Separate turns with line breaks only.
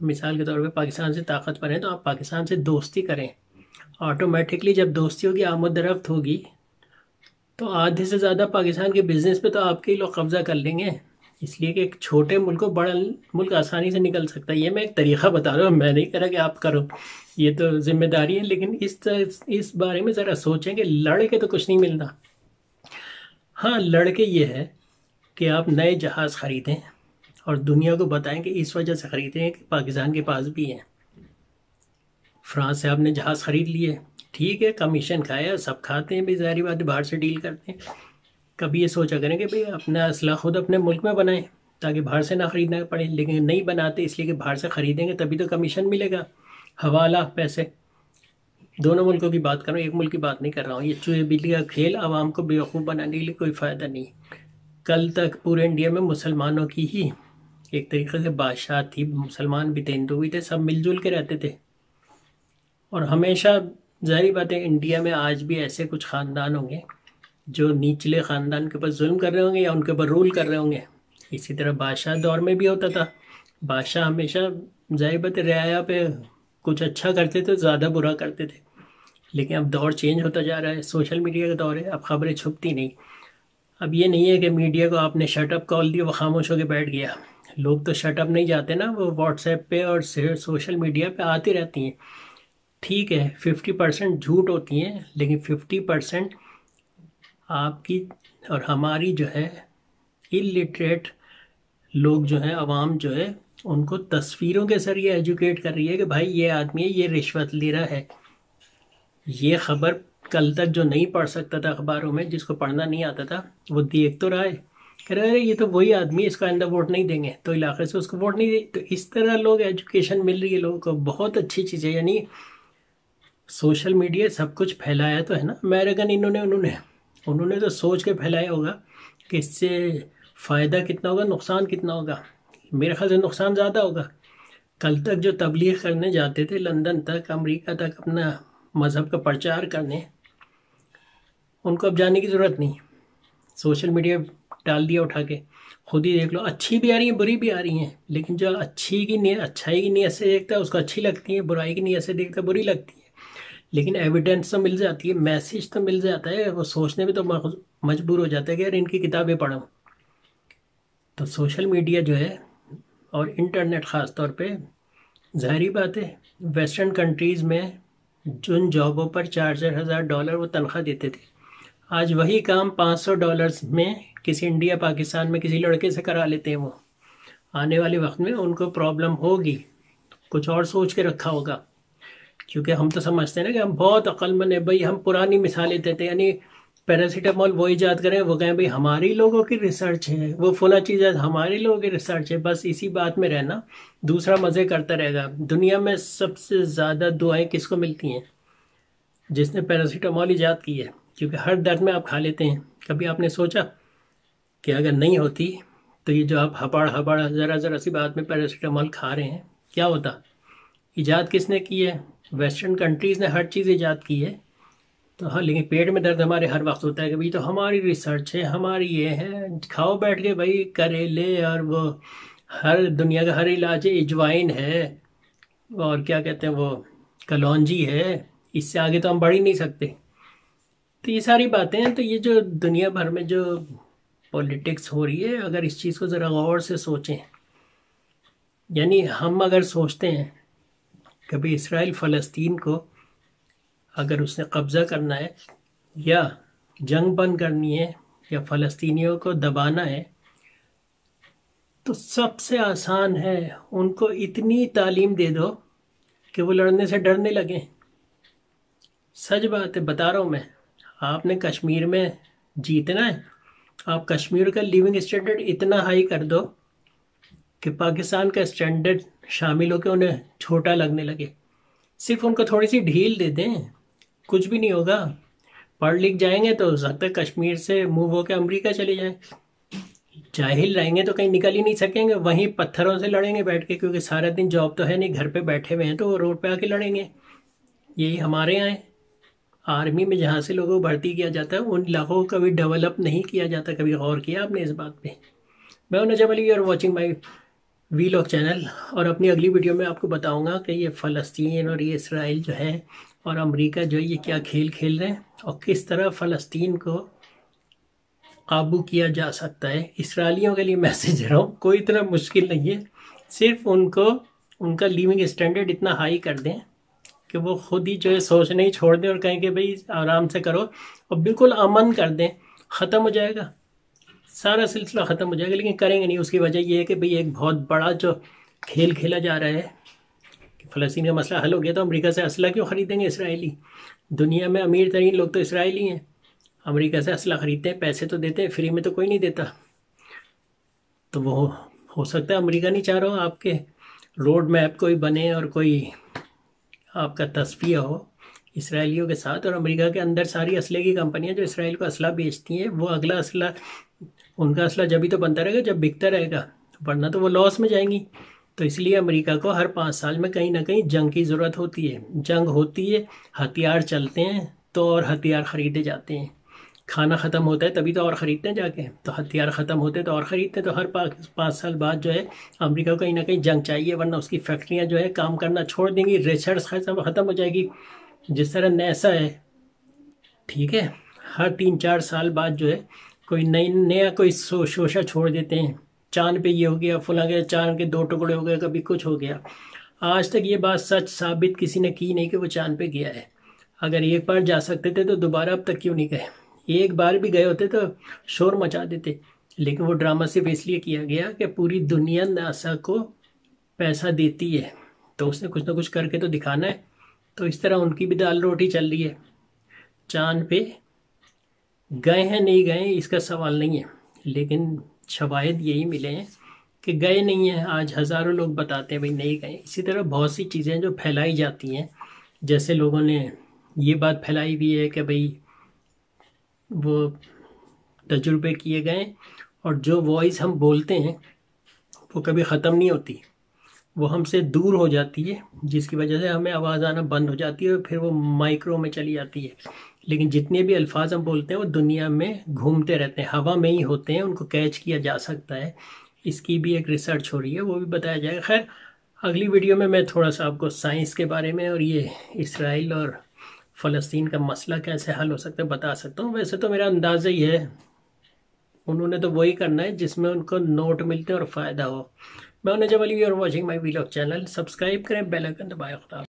مثال کے طور پہ پاکستان سے طاقتور ہیں تو آپ پاکستان سے دوستی کریں. آٹومیٹکلی جب دوستی ہوگی، آمد و رفت ہوگی، تو آدھے سے زیادہ پاکستان کے بزنس پہ تو آپ کے ہی لوگ قبضہ کر لیں گے. اس لیے کہ ایک چھوٹے ملک کو بڑا ملک آسانی سے نکل سکتا ہے. یہ میں ایک طریقہ بتا رہا ہوں، میں نہیں کہہ رہا کہ آپ کرو، یہ تو ذمہ داری ہے. لیکن اس بارے میں ذرا سوچیں کہ لڑ کے تو کچھ نہیں ملتا. ہاں، لڑ کے یہ ہے کہ آپ نئے جہاز خریدیں اور دنیا کو بتائیں کہ اس وجہ سے خریدیں کہ پاکستان کے پاس بھی ہیں. فرانس سے آپ نے جہاز خرید لیے، ٹھیک ہے، کمیشن کھایا، سب کھاتے ہیں بھی، ظاہری بات ہے، باہر سے ڈیل کرتے ہیں. کبھی یہ سوچا کریں کہ بھئی اپنا اسلحہ خود اپنے ملک میں بنائیں تاکہ باہر سے نہ خریدنا پڑے. لیکن نہیں بناتے، اس لیے کہ باہر سے خریدیں گے تبھی تو کمیشن ملے گا، حوالہ پیسے. دونوں ملکوں کی بات کر رہا ہوں، ایک ملک کی بات نہیں کر رہا ہوں. یہ چوہے بلی کا کھیل عوام کو بیوقوف بنانے کے لیے کوئی فائدہ نہیں. کل تک پورے انڈیا میں مسلمانوں کی ہی ایک طریقے سے بادشاہ تھی. مسلمان بھی تھے، ہندو بھی تھے، سب مل جل کے رہتے تھے. اور ہمیشہ ظاہری بات ہے انڈیا میں آج بھی ایسے کچھ خاندان ہوں گے جو نچلے خاندان کے اوپر ظلم کر رہے ہوں گے یا ان کے اوپر رول کر رہے ہوں گے. اسی طرح بادشاہ دور میں بھی ہوتا تھا. بادشاہ ہمیشہ ظاہر بات ہے رعایا پہ کچھ اچھا کرتے تھے، زیادہ برا کرتے تھے. لیکن اب دور چینج ہوتا جا رہا ہے، سوشل میڈیا کا دور ہے، اب خبریں چھپتی نہیں. اب یہ نہیں ہے کہ میڈیا کو آپ نے شٹ اپ کال دی، وہ خاموش ہو کے بیٹھ گیا. لوگ تو شٹ اپ نہیں جاتے نا، وہ واٹس ایپ پہ اور سوشل میڈیا پہ آتی رہتی ہیں. ٹھیک ہے 50% جھوٹ ہوتی ہیں، لیکن 50% آپ کی اور ہماری جو ہے الٹریٹ لوگ جو ہیں، عوام جو ہے، ان کو تصویروں کے ذریعے ایجوکیٹ کر رہی ہے کہ بھائی یہ آدمی ہے، یہ رشوت لے رہا ہے. یہ خبر کل تک جو نہیں پڑھ سکتا تھا اخباروں میں، جس کو پڑھنا نہیں آتا تھا، وہ دیکھ تو رہا ہے، کہہ رہے ہیں یہ تو وہی آدمی ہے، اس کا آئندہ ووٹ نہیں دیں گے، تو علاقے سے اس کو ووٹ نہیں دیں. تو اس طرح لوگ ایجوکیشن مل رہی ہے لوگوں کو، بہت اچھی چیز ہے. یعنی سوشل میڈیا سب کچھ پھیلایا تو ہے نا. امریکن انہوں نے تو سوچ کے پھیلایا ہوگا کہ اس سے فائدہ کتنا ہوگا، نقصان کتنا ہوگا. میرے خیال سے نقصان زیادہ ہوگا. کل تک جو تبلیغ کرنے جاتے تھے لندن تک، امریکہ تک، اپنا مذہب کا پرچار کرنے، ان کو اب جانے کی ضرورت نہیں. سوشل میڈیا ڈال دیا اٹھا کے، خود ہی دیکھ لو. اچھی بھی آ رہی ہیں، بری بھی آ رہی ہیں، لیکن جو اچھائی کی نیت سے دیکھتا ہے اس کو اچھی لگتی ہے، برائی کی نیت سے دیکھتا ہے بری لگتی ہے. لیکن ایویڈنس تو مل جاتی ہے، میسیج تو مل جاتا ہے، وہ سوچنے میں تو مجبور ہو جاتا ہے کہ یار ان کی کتابیں پڑھوں. تو سوشل میڈیا جو ہے اور انٹرنیٹ خاص طور پہ، ظاہری بات ہے ویسٹرن کنٹریز میں جن جابوں پر $4,000 وہ تنخواہ دیتے تھے، آج وہی کام $500 میں کسی انڈیا پاکستان میں کسی لڑکے سے کرا لیتے ہیں. وہ آنے والے وقت میں ان کو پرابلم ہوگی، کچھ اور سوچ کے رکھا ہوگا. کیونکہ ہم تو سمجھتے ہیں نا کہ ہم بہت عقل مند ہیں بھائی، ہم پرانی مثالیں دیتے ہیں. یعنی پیراسیٹامول وہ ایجاد کریں، وہ کہیں بھائی ہماری لوگوں کی ریسرچ ہے، وہ فلاں چیز ہمارے لوگوں کی ریسرچ ہے. بس اسی بات میں رہنا، دوسرا مزے کرتا رہے گا. دنیا میں سب سے زیادہ دعائیں کس کو ملتی ہیں؟ جس نے پیراسیٹامول ایجاد کی ہے. کیونکہ ہر درد میں آپ کھا لیتے ہیں. کبھی آپ نے سوچا کہ اگر نہیں ہوتی تو یہ جو آپ ہپاڑ ذرا سی بات میں پیراسیٹامول کھا رہے ہیں، کیا ہوتا؟ ایجاد کس نے کی ہے؟ ویسٹرن کنٹریز نے ہر چیز ایجاد کی ہے. تو ہاں، لیکن پیٹ میں درد ہمارے ہر وقت ہوتا ہے کہ بھائی تو ہماری ریسرچ ہے، ہماری یہ ہے. کھاؤ بیٹھ کے بھائی کریلے، اور وہ ہر دنیا کا ہر علاج ہے، اجوائن ہے، اور کیا کہتے ہیں وہ کلونجی ہے. اس سے آگے تو ہم بڑھ ہی نہیں سکتے. تو یہ ساری باتیں ہیں. تو یہ جو دنیا بھر میں جو پولیٹکس ہو رہی ہے، اگر اس چیز کو ذرا غور سے سوچیں، یعنی ہم اگر سوچتے ہیں کہ بھئی اسرائیل فلسطین کو اگر اس نے قبضہ کرنا ہے یا جنگ بند کرنی ہے یا فلسطینیوں کو دبانا ہے، تو سب سے آسان ہے ان کو اتنی تعلیم دے دو کہ وہ لڑنے سے ڈرنے لگیں. سچ بات ہے، بتا رہا ہوں میں. آپ نے کشمیر میں جیتنا ہے، آپ کشمیر کا لیونگ اسٹینڈرڈ اتنا ہائی کر دو کہ پاکستان کا اسٹینڈرڈ شامل ہو کے انہیں چھوٹا لگنے لگے. صرف ان کو تھوڑی سی ڈھیل دے دیں، کچھ بھی نہیں ہوگا. پڑھ لکھ جائیں گے تو ہو سکتا ہے کشمیر سے موو ہو کے امریکہ چلے جائیں. جاہل رہیں گے تو کہیں نکل ہی نہیں سکیں گے، وہیں پتھروں سے لڑیں گے بیٹھ کے، کیونکہ سارا دن جاب تو ہے نہیں، گھر پہ بیٹھے ہوئے ہیں، تو وہ روڈ پہ آ کے لڑیں گے. یہی ہمارے یہاں ہے. آرمی میں جہاں سے لوگوں کو بھرتی کیا جاتا ہے، ان علاقوں کو کبھی ڈیولپ نہیں کیا جاتا. کبھی غور کیا آپ نے اس بات پہ؟ میں ہوں نجم علی، اور واچنگ مائی ویلاگ چینل، اور اپنی اگلی ویڈیو میں آپ کو بتاؤں گا کہ یہ فلسطین اور یہ اسرائیل جو ہے اور امریکہ جو ہے یہ کیا کھیل کھیل رہے ہیں اور کس طرح فلسطین کو قابو کیا جا سکتا ہے۔ اسرائیلیوں کے لیے میسیج دے رہا ہوں، کوئی اتنا مشکل نہیں ہے، صرف ان کو ان کا لیونگ اسٹینڈرڈ اتنا ہائی کر دیں کہ وہ خود ہی جو ہے سوچنا ہی چھوڑ دیں اور کہیں کہ بھئی آرام سے کرو، اور بالکل امن کر دیں، ختم ہو جائے گا، سارا سلسلہ ختم ہو جائے گا۔ لیکن کریں گے نہیں، اس کی وجہ یہ ہے کہ بھئی ایک بہت بڑا جو کھیل کھیلا جا رہا ہے کہ فلسطین کا مسئلہ حل ہو گیا تو امریکہ سے اسلحہ کیوں خریدیں گے اسرائیلی؟ دنیا میں امیر ترین لوگ تو اسرائیلی ہیں، امریکہ سے اسلحہ خریدتے ہیں، پیسے تو دیتے ہیں، فری میں تو کوئی نہیں دیتا۔ تو وہ ہو سکتا ہے امریکہ نہیں چاہ رہا ہو آپ کے روڈ میپ کوئی بنے اور کوئی آپ کا تصفیہ ہو اسرائیلیوں کے ساتھ، اور امریکہ کے اندر ساری اسلحے کی کمپنیاں جو اسرائیل کو اسلحہ بیچتی ہیں وہ اگلا اسلحہ، ان کا اسلحہ جبھی تو بنتا رہے گا جب بکتا رہے گا، ورنہ تو وہ لاس میں جائیں گی۔ تو اس لیے امریکہ کو ہر 5 سال میں کہیں نہ کہیں جنگ کی ضرورت ہوتی ہے، جنگ ہوتی ہے، ہتھیار چلتے ہیں تو اور ہتھیار خریدے جاتے ہیں، کھانا ختم ہوتا ہے تبھی تو اور خریدتے ہیں جا کے، تو ہتھیار ختم ہوتے تو اور خریدتے ہیں، تو ہر 5 سال بعد جو ہے امریکہ کو کہیں نہ کہیں جنگ چاہیے، ورنہ اس کی فیکٹریاں جو ہے کام کرنا چھوڑ دیں گی، ریسرچ ختم ہو جائے گی، جس طرح نیسا ہے، ٹھیک ہے، ہر 3-4 سال بعد جو ہے کوئی نیا کوئی شوشہ چھوڑ دیتے ہیں، چاند پہ یہ ہو گیا، فلاں گیا، چاند کے 2 ٹکڑے ہو گئے، کبھی کچھ ہو گیا۔ آج تک یہ بات سچ ثابت کسی نے کی نہیں کہ وہ چاند پہ گیا ہے۔ اگر ایک بار جا سکتے تھے تو دوبارہ اب تک کیوں نہیں گئے؟ ایک بار بھی گئے ہوتے تو شور مچا دیتے، لیکن وہ ڈرامہ صرف اس لیے کیا گیا کہ پوری دنیا ناسا کو پیسہ دیتی ہے تو اس نے کچھ نہ کچھ کر کے تو دکھانا ہے، تو اس طرح ان کی بھی دال روٹی چل رہی ہے۔ چاند پہ گئے ہیں نہیں گئے اس کا سوال نہیں ہے، لیکن شواہد یہی ملے ہیں کہ گئے نہیں ہیں، آج ہزاروں لوگ بتاتے ہیں بھئی نہیں گئے۔ اسی طرح بہت سی چیزیں جو پھیلائی جاتی ہیں، جیسے لوگوں نے یہ بات پھیلائی بھی ہے کہ بھئی وہ تجربے کیے گئے اور جو وائس ہم بولتے ہیں وہ کبھی ختم نہیں ہوتی، وہ ہم سے دور ہو جاتی ہے، جس کی وجہ سے ہمیں آواز آنا بند ہو جاتی ہے اور پھر وہ مائکرو میں چلی جاتی ہے، لیکن جتنے بھی الفاظ ہم بولتے ہیں وہ دنیا میں گھومتے رہتے ہیں، ہوا میں ہی ہوتے ہیں، ان کو کیچ کیا جا سکتا ہے۔ اس کی بھی ایک ریسرچ ہو رہی ہے، وہ بھی بتایا جائے گا۔ خیر اگلی ویڈیو میں تھوڑا سا آپ کو سائنس کے بارے میں اور یہ اسرائیل اور فلسطین کا مسئلہ کیسے حل ہو سکتا ہے بتا سکتا ہوں۔ ویسے تو میرا اندازہ ہی ہے انہوں نے تو وہی کرنا ہے جس میں ان کو نوٹ ملتے اور فائدہ ہو۔ میں ہوں نجم علی اور واچنگ مائی ویلاگ چینل، سبسکرائب کریں، بیل آئکن دبائیں۔ خدا